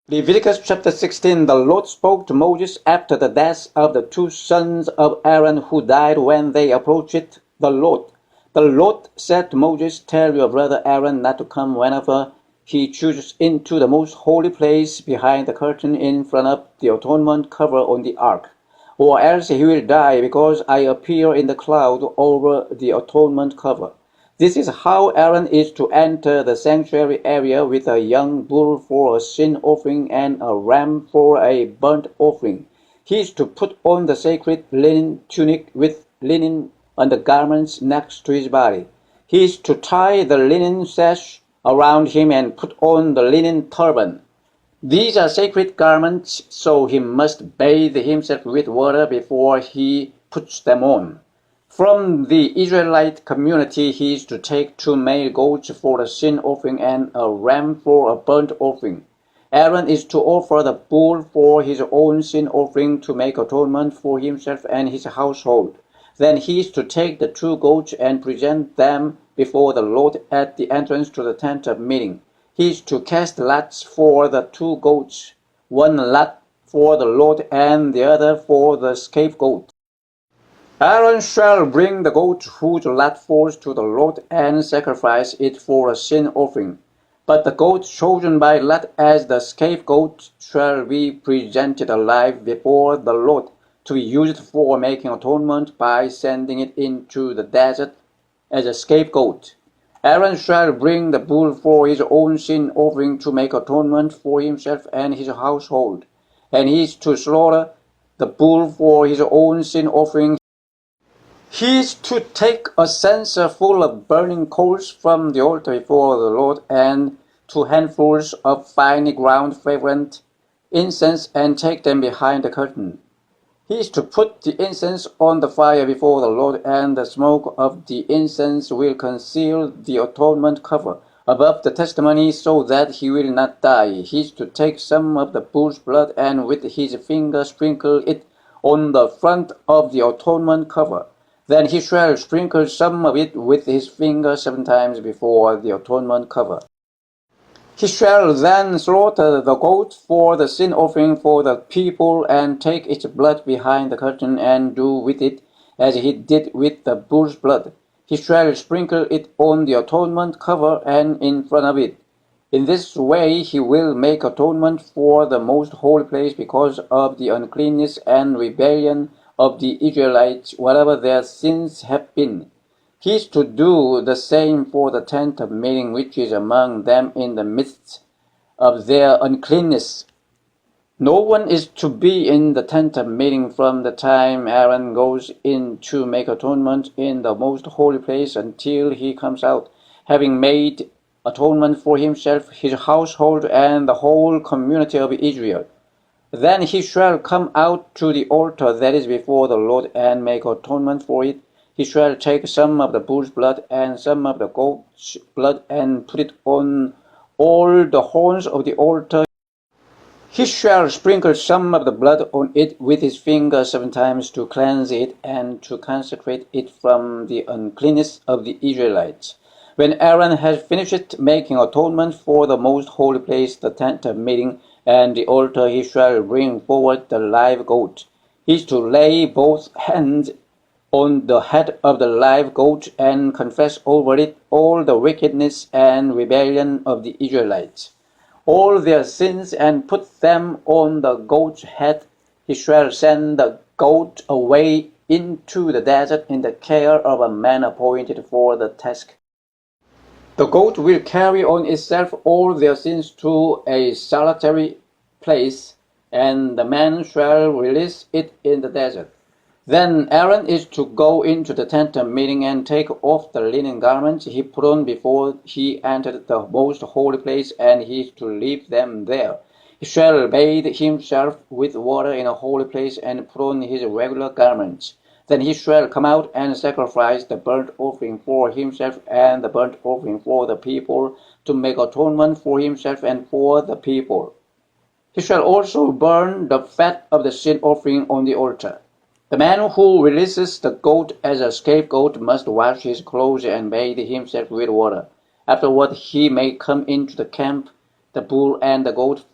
Leviticus chapter 16. The Lord spoke to Moses after the death of the two sons of Aaron who died when they approached the Lord. The Lord said to Moses, "Tell your brother Aaron not to come whenever he chooses into the most holy place behind the curtain in front of the atonement cover on the ark, or else he will die, because I appear in the cloud over the atonement cover." This is how Aaron is to enter the sanctuary area: with a young bull for a sin offering and a ram for a burnt offering. He is to put on the sacred linen tunic with linen undergarments next to his body. He is to tie the linen sash around him and put on the linen turban. These are sacred garments, so he must bathe himself with water before he puts them on. From the Israelite community, he is to take 2 male goats for a sin offering and a ram for a burnt offering. Aaron is to offer the bull for his own sin offering to make atonement for himself and his household. Then he is to take the 2 goats and present them before the Lord at the entrance to the tent of meeting. He is to cast lots for the 2 goats, one lot for the Lord and the other for the scapegoat. Aaron shall bring the goat whose lot falls to the Lord and sacrifice it for a sin offering. But the goat chosen by lot as the scapegoat shall be presented alive before the Lord, to be used for making atonement by sending it into the desert as a scapegoat. Aaron shall bring the bull for his own sin offering to make atonement for himself and his household, and he is to slaughter the bull for his own sin offering. He is to take a censer full of burning coals from the altar before the Lord, and 2 handfuls of finely ground fragrant incense, and take them behind the curtain. He is to put the incense on the fire before the Lord, and the smoke of the incense will conceal the atonement cover above the testimony, so that he will not die. He is to take some of the bull's blood and with his finger sprinkle it on the front of the atonement cover. Then he shall sprinkle some of it with his finger 7 times before the atonement cover. He shall then slaughter the goat for the sin offering for the people, and take its blood behind the curtain, and do with it as he did with the bull's blood. He shall sprinkle it on the atonement cover and in front of it. In this way he will make atonement for the most holy place because of the uncleanness and rebellion of the Israelites, whatever their sins have been. He is to do the same for the tent of meeting, which is among them in the midst of their uncleanness. No one is to be in the tent of meeting from the time Aaron goes in to make atonement in the most holy place until he comes out, having made atonement for himself, his household, and the whole community of Israel. Then he shall come out to the altar that is before the Lord and make atonement for it. He shall take some of the bull's blood and some of the goat's blood and put it on all the horns of the altar. He shall sprinkle some of the blood on it with his finger 7 times to cleanse it and to consecrate it from the uncleanness of the Israelites. When Aaron has finished making atonement for the most holy place, the tent of meeting, and the altar, he shall bring forward the live goat. He is to lay both hands on the head of the live goat and confess over it all the wickedness and rebellion of the Israelites, all their sins, and put them on the goat's head. He shall send the goat away into the desert in the care of a man appointed for the task. The goat will carry on itself all their sins to a solitary place, and the man shall release it in the desert. Then Aaron is to go into the tent of meeting and take off the linen garments he put on before he entered the most holy place, and he is to leave them there. He shall bathe himself with water in a holy place and put on his regular garments. Then he shall come out and sacrifice the burnt offering for himself and the burnt offering for the people, to make atonement for himself and for the people. He shall also burn the fat of the sin offering on the altar. The man who releases the goat as a scapegoat must wash his clothes and bathe himself with water. Afterward he may come into the camp, the bull and the goat